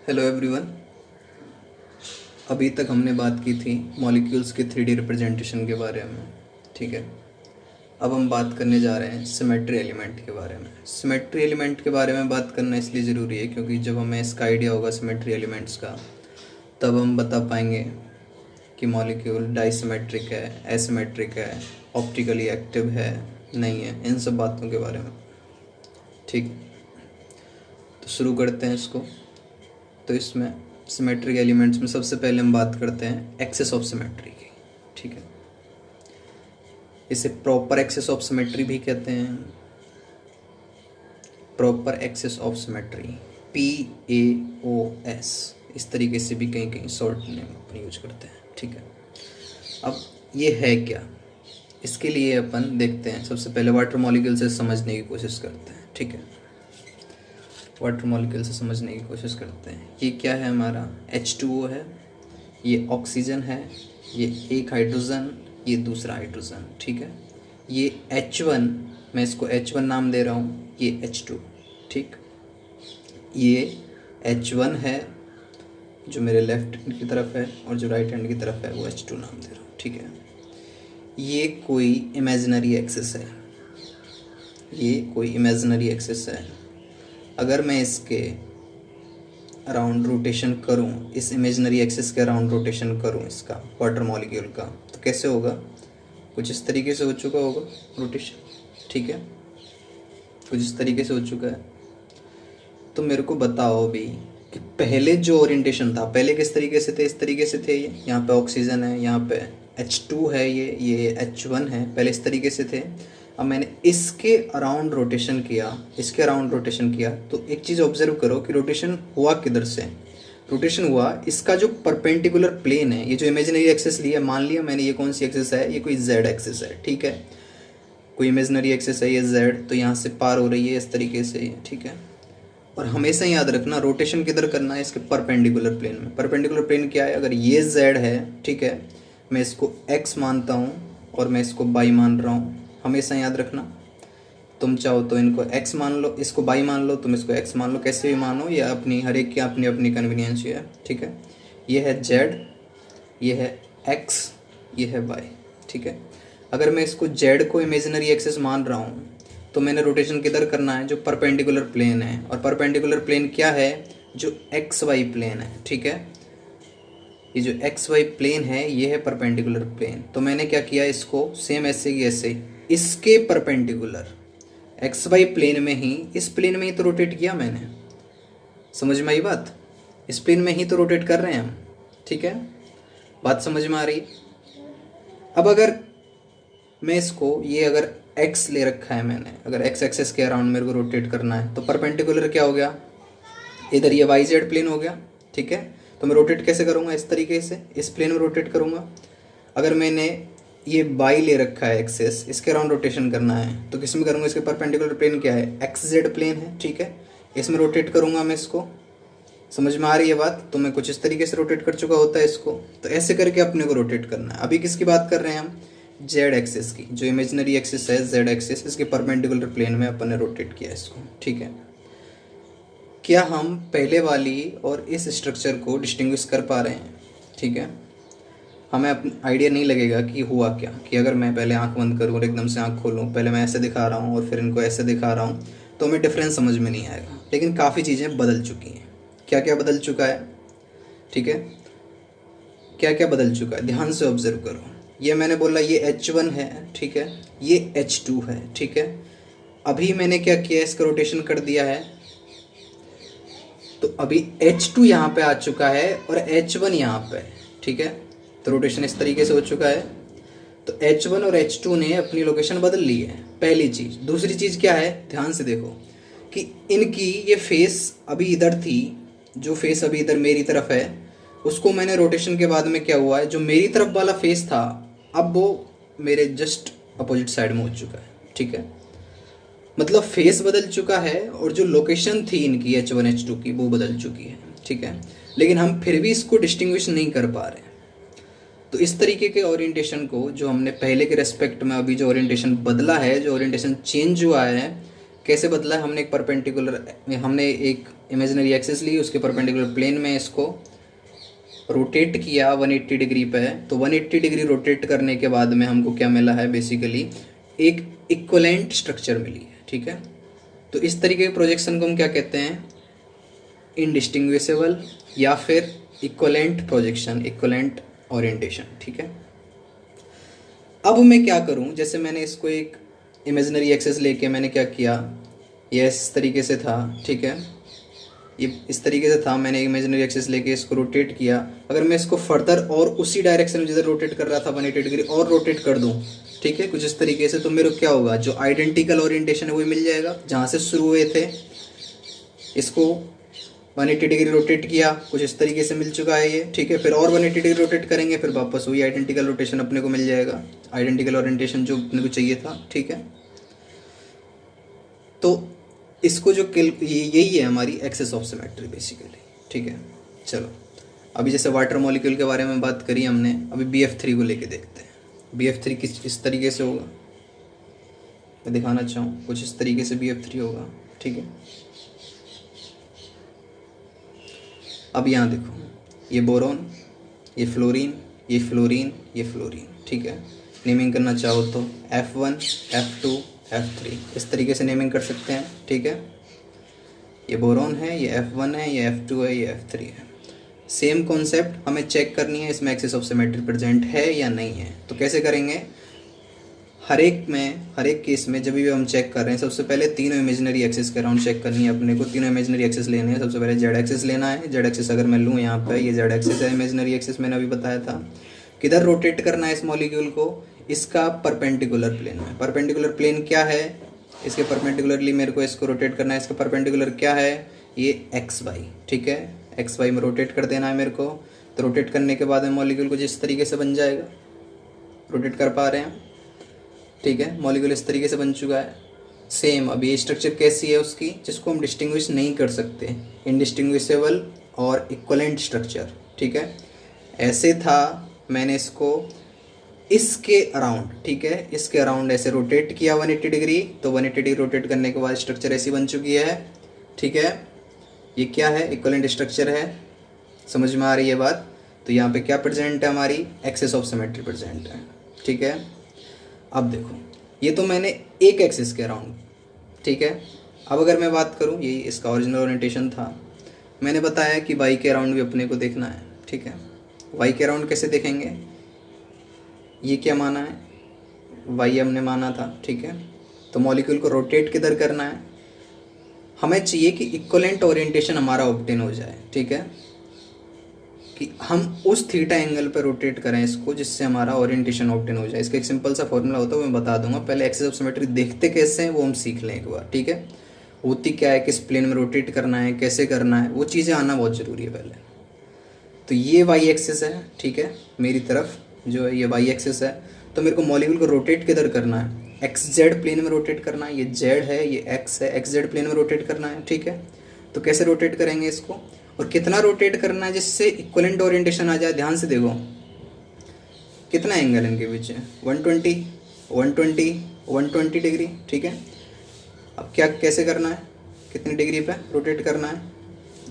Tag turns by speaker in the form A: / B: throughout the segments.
A: Hello everyone. अभी तक हमने बात की थी मॉलिक्यूल्स के 3D रिप्रेजेंटेशन के बारे में। ठीक है, अब हम बात करने जा रहे हैं सिमेट्री एलिमेंट के बारे में। सिमेट्री एलिमेंट के बारे में बात करना इसलिए ज़रूरी है क्योंकि जब हमें इसका आइडिया होगा सिमेट्री एलिमेंट्स का, तब हम बता पाएंगे कि मॉलिक्यूल डाइसिमेट्रिक है, एसिमेट्रिक है, ऑप्टिकली एक्टिव है, नहीं है, इन सब बातों के बारे में। ठीक, तो शुरू करते हैं इसको। तो इसमें सिमेट्रिक एलिमेंट्स में सबसे पहले हम बात करते हैं एक्सेस ऑफ सिमेट्री की। ठीक है, इसे प्रॉपर एक्सेस ऑफ सिमेट्री भी कहते हैं। Proper axis of symmetry, PAOS, इस तरीके से भी कहीं कहीं शॉर्ट नेम अपन यूज करते हैं। ठीक है, अब ये है क्या, इसके लिए अपन देखते हैं। सबसे पहले वाटर मॉलिक्यूल से समझने की कोशिश करते हैं। ठीक है, वाटर मॉलिक्यूल से समझने की कोशिश करते हैं। ये क्या है, हमारा H2O है, ये ऑक्सीजन है, ये एक हाइड्रोजन, ये दूसरा हाइड्रोजन। ठीक है, ये H1, मैं इसको H1 नाम दे रहा हूँ, ये H2। ठीक, ये H1 है जो मेरे लेफ्ट हैंड की तरफ है, और जो राइट हैंड की तरफ है वो H2 नाम दे रहा हूँ। ठीक है, ये कोई इमेजिनरी एक्सिस है, ये कोई इमेजिनरी एक्सिस है। अगर मैं इसके अराउंड रोटेशन करूं, इस इमेजिनरी एक्सिस के अराउंड रोटेशन करूं इसका, वाटर मॉलिक्यूल का, तो कैसे होगा, कुछ इस तरीके से हो चुका होगा रोटेशन। ठीक है, कुछ इस तरीके से हो चुका है। तो मेरे को बताओ अभी कि पहले जो ओरिएंटेशन था, पहले किस तरीके से थे, इस तरीके से थे। ये यहाँ पे ऑक्सीजन है, यहाँ पे H2 है, ये H1 है, पहले इस तरीके से थे। अब मैंने इसके अराउंड रोटेशन किया, इसके अराउंड रोटेशन किया, तो एक चीज़ ऑब्जर्व करो कि रोटेशन हुआ किधर से। रोटेशन हुआ इसका जो परपेंडिकुलर प्लेन है, ये जो इमेजिनरी एक्सिस लिया, मान लिया मैंने, ये कौन सी एक्सिस है, ये कोई जेड एक्सिस है। ठीक है, कोई इमेजिनरी एक्सिस है ये जेड, तो यहाँ से पार हो रही है इस तरीके से। ठीक है, और हमेशा याद रखना रोटेशन किधर करना है, इसके परपेंडिकुलर प्लेन में। परपेंडिकुलर प्लेन क्या है, अगर ये जेड है, ठीक है, मैं इसको एक्स मानता हूँ और मैं इसको बाई मान रहा हूँ, हमेशा याद रखना। तुम चाहो तो इनको x मान लो, इसको y मान लो, तुम इसको x मान लो, कैसे भी मानो, ये अपनी हर एक की अपनी अपनी कन्वीनियंस है। ठीक है, ये है z, ये है x, ये है y। ठीक है, अगर मैं इसको z को इमेजिनरी एक्सिस मान रहा हूँ, तो मैंने रोटेशन किधर करना है, जो परपेंडिकुलर प्लेन है। और परपेंडिकुलर प्लेन क्या है, जो XY प्लेन है। ठीक है, ये जो XY प्लेन है ये है परपेंडिकुलर प्लेन। तो मैंने क्या किया, इसको सेम ऐसे ही ऐसे इसके परपेंडिकुलर XY प्लेन में ही, इस प्लेन में ही तो रोटेट किया मैंने। समझ में आई बात, इस प्लेन में ही तो रोटेट कर रहे हैं हम। ठीक है, बात समझ में आ रही है। अब अगर मैं इसको, ये अगर x ले रखा है मैंने, अगर x एक्सेस के अराउंड मेरे को रोटेट करना है, तो परपेंडिकुलर क्या हो गया, इधर ये YZ प्लेन हो गया। ठीक है, तो मैं रोटेट कैसे करूँगा, इस तरीके से इस प्लेन में रोटेट करूँगा। अगर मैंने ये बाई ले रखा है एक्सेस, इसके अराउंड रोटेशन करना है, तो किस में करूँगा, इसके परपेंडिकुलर प्लेन क्या है, XZ प्लेन है। ठीक है, इसमें रोटेट करूँगा मैं इसको। समझ में आ रही है बात, तो मैं कुछ इस तरीके से रोटेट कर चुका होता है इसको। तो ऐसे करके अपने को रोटेट करना है। अभी किसकी बात कर रहे हैं हम, जेड एक्सिस की, जो इमेजिनरी एक्सिस है जेड एक्सिस, इसके परपेंडिकुलर प्लेन में अपन ने रोटेट किया इसको। ठीक है, क्या हम पहले वाली और इस स्ट्रक्चर को डिस्टिंग्विश कर पा रहे हैं। ठीक है, हमें आइडिया नहीं लगेगा कि हुआ क्या, कि अगर मैं पहले आंख बंद करूँ और एकदम से आंख खोलूँ, पहले मैं ऐसे दिखा रहा हूँ और फिर इनको ऐसे दिखा रहा हूँ, तो हमें डिफरेंस समझ में नहीं आएगा। लेकिन काफ़ी चीज़ें बदल चुकी हैं। क्या क्या बदल चुका है, ठीक है, क्या क्या बदल चुका है, ध्यान से ऑब्जर्व करो। ये मैंने बोला ये H1 है, ठीक है, ये H2 है। ठीक है, अभी मैंने क्या किया, इसका रोटेशन कर दिया है, तो अभी H2 यहाँ पे आ चुका है और H1 यहाँ पे। ठीक है, तो रोटेशन इस तरीके से हो चुका है। तो H1 और H2 ने अपनी लोकेशन बदल ली है, पहली चीज़। दूसरी चीज़ क्या है, ध्यान से देखो कि इनकी ये फेस अभी इधर थी, जो फेस अभी इधर मेरी तरफ है, उसको मैंने रोटेशन के बाद में क्या हुआ है, जो मेरी तरफ वाला फेस था, अब वो मेरे जस्ट अपोजिट साइड में हो चुका है। ठीक है, मतलब फेस बदल चुका है और जो लोकेशन थी इनकी H1 H2 की, वो बदल चुकी है। ठीक है, लेकिन हम फिर भी इसको डिस्टिंग्विश नहीं कर पा रहे। तो इस तरीके के ओरिएंटेशन को, जो हमने पहले के रेस्पेक्ट में अभी जो ओरिएंटेशन बदला है, जो ओरिएंटेशन चेंज हुआ है, कैसे बदला है, हमने एक इमेजिनरी एक्सिस ली, उसके परपेंडिकुलर प्लेन में इसको रोटेट किया 180 डिग्री पे। तो 180 डिग्री रोटेट करने के बाद में हमको क्या मिला है, बेसिकली एक इक्वलेंट स्ट्रक्चर मिली है, ठीक है। तो इस तरीके के प्रोजेक्शन को हम क्या कहते हैं, इनडिस्टिंग्विशेबल या फिर इक्वलेंट प्रोजेक्शन, इक्वलेंट ओरिएंटेशन, ठीक है। अब मैं क्या करूं, जैसे मैंने इसको एक इमेजिनरी एक्सेस लेके मैंने क्या किया, ये इस तरीके से था, ठीक है, ये इस तरीके से था, मैंने इमेजिनरी एक्सेस लेके इसको रोटेट किया। अगर मैं इसको फर्दर और उसी डायरेक्शन में जिधर रोटेट कर रहा था 180 डिग्री और रोटेट कर दूं, ठीक है, कुछ इस तरीके से, तो मेरे को क्या होगा, जो आइडेंटिकल ओरिएंटेशन है वही मिल जाएगा जहाँ से शुरू हुए थे। इसको 180 डिग्री रोटेट किया, कुछ इस तरीके से मिल चुका है ये, ठीक है। फिर और 180 डिग्री रोटेट करेंगे, फिर वापस वही आइडेंटिकल रोटेशन अपने को मिल जाएगा, आइडेंटिकल ओरिएंटेशन जो अपने को चाहिए था, ठीक है। तो इसको जो यही है हमारी एक्सेस ऑफ सिमेट्री बेसिकली, ठीक है। चलो अभी जैसे वाटर मॉलिक्यूल के बारे में बात करी हमने, अभी BF3 को लेके देखते हैं। BF3 किस इस तरीके से होगा, मैं दिखाना चाहूँ, कुछ इस तरीके से BF3 होगा, ठीक है। अब यहाँ देखो, ये बोरोन, ये फ्लोरीन, ये फ्लोरीन, ये फ्लोरीन, ठीक है। नेमिंग करना चाहो तो F1, F2, F3 इस तरीके से नेमिंग कर सकते हैं, ठीक है। ये बोरोन है, ये F1 है, ये F2 है, ये F3 है। सेम कॉन्सेप्ट हमें चेक करनी है इसमें एक्सिस ऑफ सिमेट्री प्रेजेंट है या नहीं है। तो कैसे करेंगे, हर एक केस में जब भी हम चेक कर रहे हैं, सबसे पहले तीनों इमेजिनरी एक्सिस के अराउंड चेक करनी है अपने को। तीनों इमेजिनरी एक्सिस लेने हैं। सबसे पहले जेड एक्सिस लेना है। जेड एक्सिस अगर मैं लूँ यहाँ पे, ये जेड एक्सिस है, इमेजिनरी एक्सिस मैंने अभी बताया था। किधर रोटेट करना है इस मॉलिक्यूल को, इसका परपेंडिकुलर प्लेन में। परपेंडिकुलर प्लेन क्या है, इसके परपेंडिकुलरली मेरे को इसको रोटेट करना है। इसका परपेंडिकुलर क्या है, ये एक्स वाई, ठीक है, एक्स वाई में रोटेट कर देना है मेरे को। तो रोटेट करने के बाद में मॉलिक्यूल कुछ इस तरीके से बन जाएगा, रोटेट कर पा रहे हैं, ठीक है। मॉलिक्यूल इस तरीके से बन चुका है। सेम अब ये स्ट्रक्चर कैसी है उसकी, जिसको हम डिस्टिंग्विश नहीं कर सकते, इनडिस्टिंग्विशेबल और इक्वलेंट स्ट्रक्चर, ठीक है। ऐसे था, मैंने इसको इसके अराउंड, ठीक है, इसके अराउंड ऐसे रोटेट किया 180 डिग्री। तो 180 डिग्री रोटेट करने के बाद स्ट्रक्चर ऐसी बन चुकी है, ठीक है। ये क्या है, इक्वलेंट स्ट्रक्चर है, समझ में आ रही है बात। तो यहाँ पे क्या प्रेजेंट है, हमारी एक्सिस ऑफ सिमेट्री प्रेजेंट है, ठीक है। अब देखो, ये तो मैंने एक एक्सिस के अराउंड, ठीक है। अब अगर मैं बात करूँ, यही इसका ओरिजिनल ओरिएंटेशन था। मैंने बताया कि वाई के अराउंड भी अपने को देखना है, ठीक है। वाई के अराउंड कैसे देखेंगे, ये क्या माना है, वाई हमने माना था, ठीक है। तो मॉलिक्यूल को रोटेट किधर करना है, हमें चाहिए कि इक्वलेंट ओरिएंटेशन हमारा ऑब्टेन हो जाए, ठीक है, कि हम उस थीटा एंगल पर रोटेट करें इसको जिससे हमारा ओरिएंटेशन ऑब्टेन हो जाए। इसका एक सिंपल सा फॉर्मूला होता है, वो मैं बता दूंगा। पहले एक्सिस ऑफ सिमेट्री देखते कैसे हैं वो हम सीख लें एक बार, ठीक है। होती क्या है, किस प्लेन में रोटेट करना है, कैसे करना है, वो चीज़ें आना बहुत ज़रूरी है पहले। तो ये वाई एक्सिस है, ठीक है, मेरी तरफ जो है ये वाई एक्सिस है। तो मेरे को मॉलिक्यूल को रोटेट किधर करना है, एक्स जेड प्लेन में रोटेट करना है। ये जेड है, ये एक्स है, एक्स जेड प्लेन में रोटेट करना है, ठीक है। तो कैसे रोटेट करेंगे इसको, और कितना रोटेट करना है जिससे इक्वलेंट ओरिएंटेशन आ जाए। ध्यान से देखो कितना एंगल इनके बीच है, 120, 120, 120 डिग्री, ठीक है। अब क्या कैसे करना है, कितनी डिग्री पे रोटेट करना है,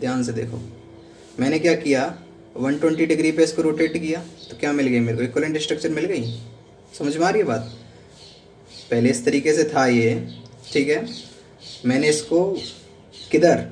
A: ध्यान से देखो। मैंने क्या किया, 120 डिग्री पे इसको रोटेट किया, तो क्या मिल गई मेरे को, इक्वलेंट स्ट्रक्चर मिल गई। समझ में आ रही है बात। पहले इस तरीके से था ये, ठीक है। मैंने इसको किधर,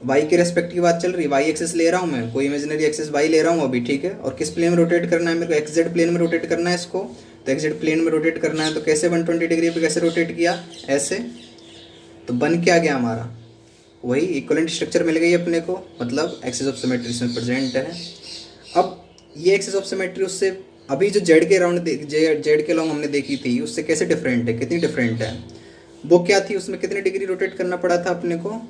A: वाई के रेस्पेक्ट की बात चल रही है, वाई एक्सिस ले रहा हूँ मैं, कोई इमेजिनरी एक्सिस वाई ले रहा हूँ अभी, ठीक है। और किस प्लेन में रोटेट करना है मेरे को, एक्स जेड प्लेन में रोटेट करना है इसको। तो एक्स जेड प्लेन में रोटेट करना है, तो कैसे 120 डिग्री पे कैसे रोटेट किया, ऐसे। तो बन क्या गया हमारा, वही इक्वलेंट स्ट्रक्चर मिल गई अपने को, मतलब एक्सिस ऑफ सिमेट्री इसमें प्रेजेंट है। अब ये एक्सिस ऑफ सिमेट्री उससे अभी जो जेड के राउंड जेड के लॉन्ग हमने देखी थी उससे कैसे डिफरेंट है, कितनी डिफरेंट है। वो क्या थी, उसमें कितनी डिग्री रोटेट करना पड़ा था अपने को,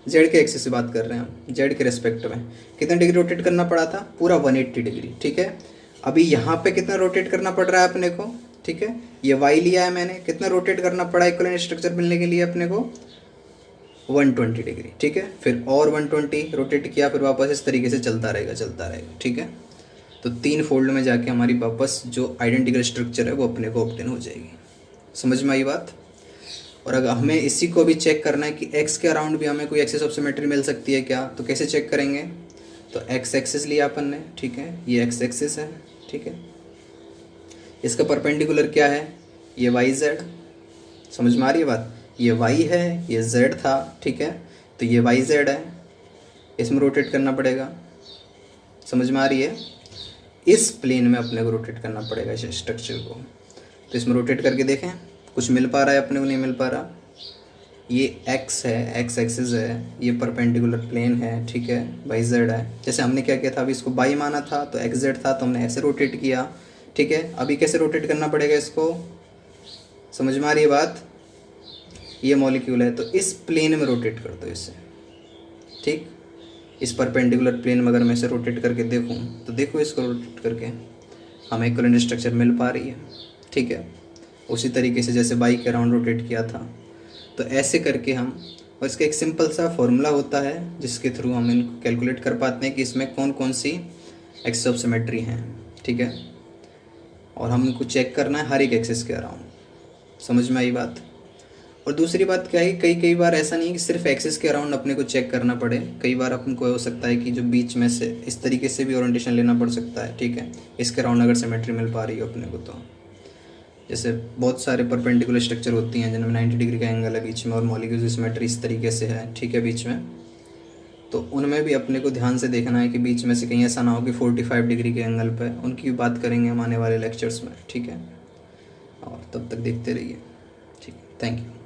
A: जेड के एक्सिस से बात कर रहे हैं हम, जेड के रेस्पेक्ट में कितना डिग्री रोटेट करना पड़ा था, पूरा 180 डिग्री, ठीक है। अभी यहाँ पे कितना रोटेट करना पड़ रहा है अपने को, ठीक है। ये वाई लिया है मैंने, कितना रोटेट करना पड़ा इक्वलेंट स्ट्रक्चर मिलने के लिए अपने को, 120 डिग्री, ठीक है। फिर और 120 रोटेट किया, फिर वापस इस तरीके से चलता रहेगा, ठीक है। तो 3 फोल्ड में जाके हमारी वापस जो आइडेंटिकल स्ट्रक्चर है वो अपने को ऑब्टेन हो जाएगी। समझ में आई बात। और अगर हमें इसी को भी चेक करना है कि एक्स के अराउंड भी हमें कोई एक्सिस ऑफ सिमेट्री मिल सकती है क्या, तो कैसे चेक करेंगे? तो एक्स एक्सिस लिया अपन ने, ठीक है, ये एक्स एक्सिस है, ठीक है, इसका परपेंडिकुलर क्या है? ये वाई जेड। समझ में आ रही है बात? ये वाई है, ये जेड था, ठीक है, तो ये वाई जेड है, इसमें रोटेट करना पड़ेगा। समझ में आ रही है? इस प्लेन में अपने को रोटेट करना पड़ेगा इस स्ट्रक्चर को। तो इसमें रोटेट करके देखें कुछ मिल पा रहा है अपने को? नहीं मिल पा रहा। ये एक्स है, एक्स एक्सिस है, ये परपेंडिकुलर प्लेन है, ठीक है, वाई जेड है। जैसे हमने क्या किया था, अभी इसको बाई माना था तो एक्स जेड था, तो हमने ऐसे रोटेट किया, ठीक है। अभी कैसे रोटेट करना पड़ेगा इसको? समझ में आ रही है बात? ये मॉलिक्यूल है तो इस प्लेन में रोटेट कर दो इसे, ठीक। इस परपेंडिकुलर प्लेन में अगर मैं इसे रोटेट करके देखूं तो देखो इसको रोटेट करके हमें इक्विवेलेंट स्ट्रक्चर मिल पा रही है, ठीक है। उसी तरीके से जैसे बाई के अराउंड रोटेट किया था, तो ऐसे करके हम, और इसका एक सिंपल सा फॉर्मूला होता है जिसके थ्रू हम इनको कैलकुलेट कर पाते हैं कि इसमें कौन कौन सी एक्सिस ऑफ सिमेट्री हैं, ठीक है। और हम इनको चेक करना है हर एक एक्सिस के अराउंड। समझ में आई बात? और दूसरी बात क्या है, कई बार ऐसा नहीं है कि सिर्फ एक्सिस के अराउंड अपने को चेक करना पड़े। कई बार अपन को हो सकता है कि जो बीच में से इस तरीके से भी ओरिएंटेशन लेना पड़ सकता है, ठीक है, इसके अराउंड अगर सिमेट्री मिल पा रही हो अपने को। तो जैसे बहुत सारे परपेंडिकुलर स्ट्रक्चर होती हैं जिनमें 90 डिग्री का एंगल है बीच में और मॉलिक्यूल्स की सिमेट्री इस तरीके से है, ठीक है, बीच में, तो उनमें भी अपने को ध्यान से देखना है कि बीच में से कहीं ऐसा ना हो कि 45 डिग्री के एंगल पे। उनकी भी बात करेंगे हम आने वाले लेक्चर्स में, ठीक है। और तब तक देखते रहिए, ठीक है, थैंक यू।